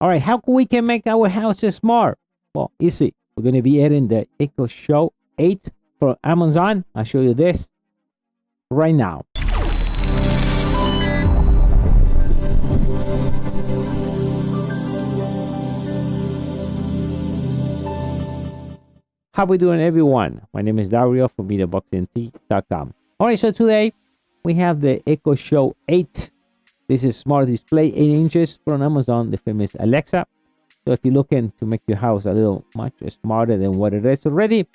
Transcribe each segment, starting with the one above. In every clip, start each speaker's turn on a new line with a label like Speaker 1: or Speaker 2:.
Speaker 1: All right, how can we can make our houses smart? Well, easy. We're going to be adding the Echo Show 8 from Amazon. I'll show you this right now. How we doing, everyone? My name is Dario from mediaboxenT.com. All right, so today we have the Echo Show 8. This is smart display, 8 inches from Amazon, the famous Alexa. So if you're looking to make your house a little much smarter than what it is already, I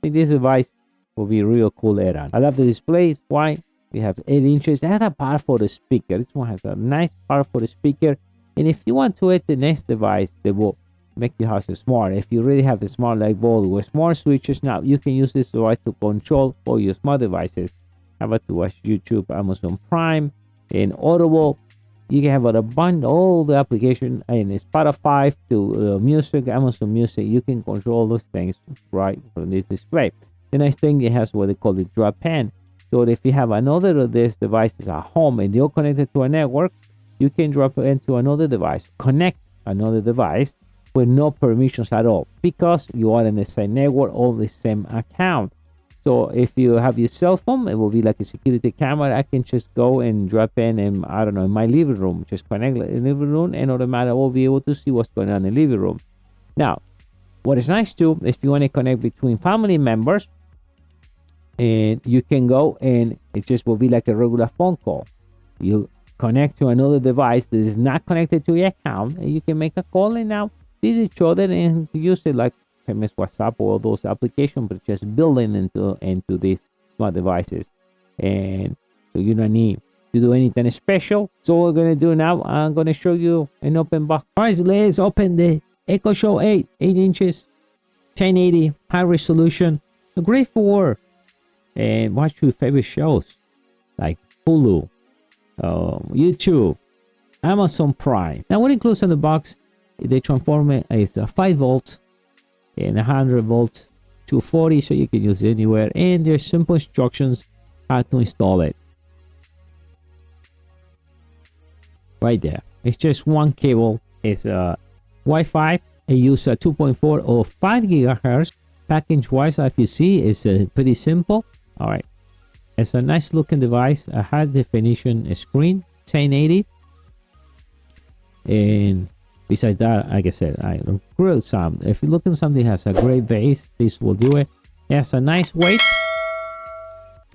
Speaker 1: think this device will be real cool add-on. I love the display. Why? We have 8 inches. It has a powerful speaker. This one has a nice powerful speaker. And if you want to add the next device that will make your house smart, if you really have the smart light bulb with smart switches, now you can use this device to control all your smart devices. How about to watch YouTube, Amazon Prime, and Audible. You can have a bunch, all the application, and Spotify to music, Amazon Music. You can control those things right from this display. The next thing, it has what they call the drop pen. So if you have another of these devices at home and they're connected to a network, you can drop it into another device, connect another device with no permissions at all, because you are in the same network or the same account. So if you have your cell phone, it will be like a security camera. I can just go and drop in, I don't know, in my living room, just connect in the living room, and automatically will be able to see what's going on in the living room. Now, what is nice too, if you want to connect between family members, and you can go and it just will be like a regular phone call. You connect to another device that is not connected to your account, and you can make a call and now see each other and use it like famous WhatsApp or those applications, but just building into these smart devices. And so you don't need to do anything special. So what we're going to do now, I'm going to show you an open box. All right, so let's open the Echo Show 8 inches, 1080, high resolution. Great for and watch your favorite shows like Hulu, YouTube, Amazon Prime. Now what includes in the box, the transformer is a 5 volts and 100 volts to 40, so you can use it anywhere, and there's simple instructions how to install it right there. It's just one cable. It's a Wi-Fi. It uses a 2.4 or 5 gigahertz. Package wise, if you see, it's pretty simple. All right, it's a nice looking device, a high definition screen, 1080, and besides that, like I said, I great sound. If you look at something that has a great bass, this will do it. It has a nice weight,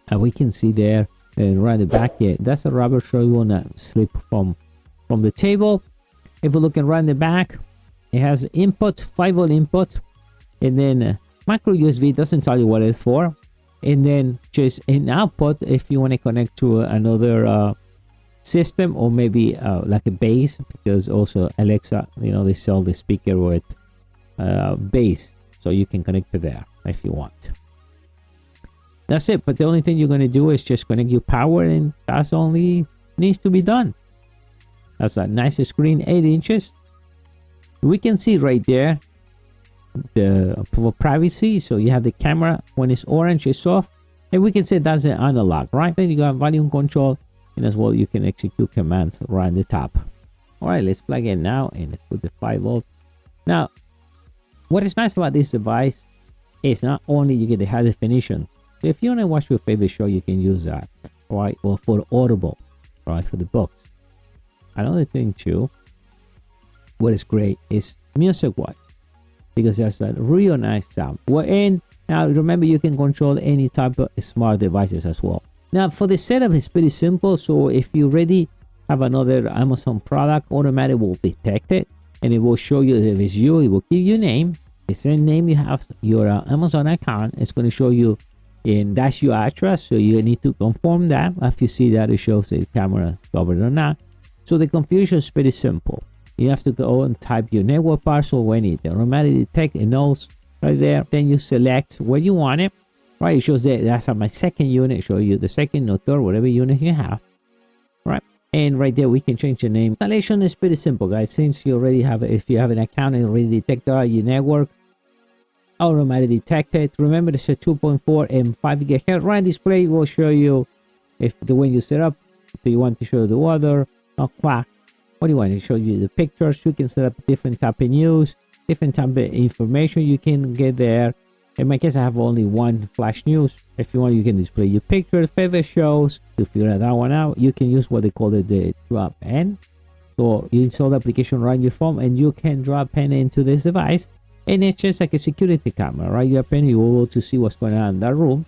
Speaker 1: and we can see there right at the back here. That's a rubber, so you wanna slip from the table. If you're looking right in the back, it has input, 5-volt input, and then micro USB. Doesn't tell you what it's for, and then just an output if you want to connect to another system, or maybe like a bass, because also Alexa, they sell the speaker with bass, so you can connect to there if you want. That's it. But the only thing you're going to do is just connect your power, and that's only needs to be done. That's a nice screen, 8 inches. We can see right there for privacy, so you have the camera when it's orange, it's off, and we can say that's an analog, right? Then you got volume control, and as well you can execute commands right on the top. All right, let's plug in now, and let's put the 5 volts. Now what is nice about this device is not only you get the high definition, so if you want to watch your favorite show, you can use that, right? Or for Audible, right, for the books. Another thing too, what is great is music wise, because there's a real nice sound. Now remember, you can control any type of smart devices as well. Now for the setup, it's pretty simple. So if you already have another Amazon product, automatically will detect it, and it will show you if it's you. It will give you a name, the same name you have your Amazon account. It's going to show you, and that's your address, so you need to confirm that. If you see that, it shows the camera is covered or not. So the configuration is pretty simple. You have to go and type your network parcel when it automatically detect and knows right there. Then you select where you want it. Right, it shows that that's on my second unit. Show you the second or third, whatever unit you have. Right, and right there we can change the name. Installation is pretty simple, guys. Since you already have, if you have an account and already detect your network, automatically detect it. Remember, it's a 2.4 and 5 gigahertz. Right, display will show you if the when you set up, do you want to show the other clock what do you want? It shows you the pictures. You can set up different type of news, different type of information you can get there. In my case, I have only one flash news. If you want, you can display your pictures, favorite shows. To figure that one out, you can use what they call it the drop pen. So you install the application right on your phone, and you can drop pen into this device, and it's just like a security camera, right? Your pen, you will be able to see what's going on in that room.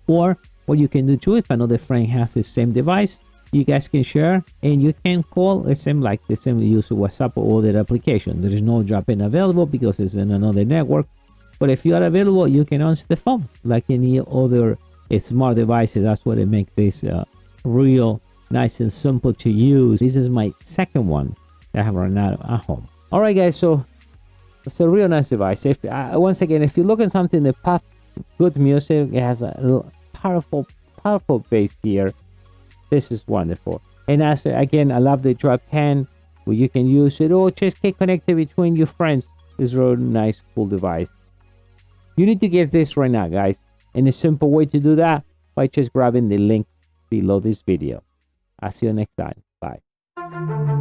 Speaker 1: Or what you can do too, if another friend has the same device, you guys can share, and you can call the same, like the same use of WhatsApp or other application. There is no drop in available because it's in another network. But if you are available, you can answer the phone like any other smart devices. That's what it makes this real nice and simple to use. This is my second one that I have right now at home. All right, guys. So it's a real nice device. If once again, if you look at something that pops good music, it has a powerful bass here. This is wonderful. And as again, I love the drop pen where you can use it or just get connected between your friends. It's a really nice, cool device. You need to get this right now, guys. And a simple way to do that by just grabbing the link below this video. I'll see you next time. Bye.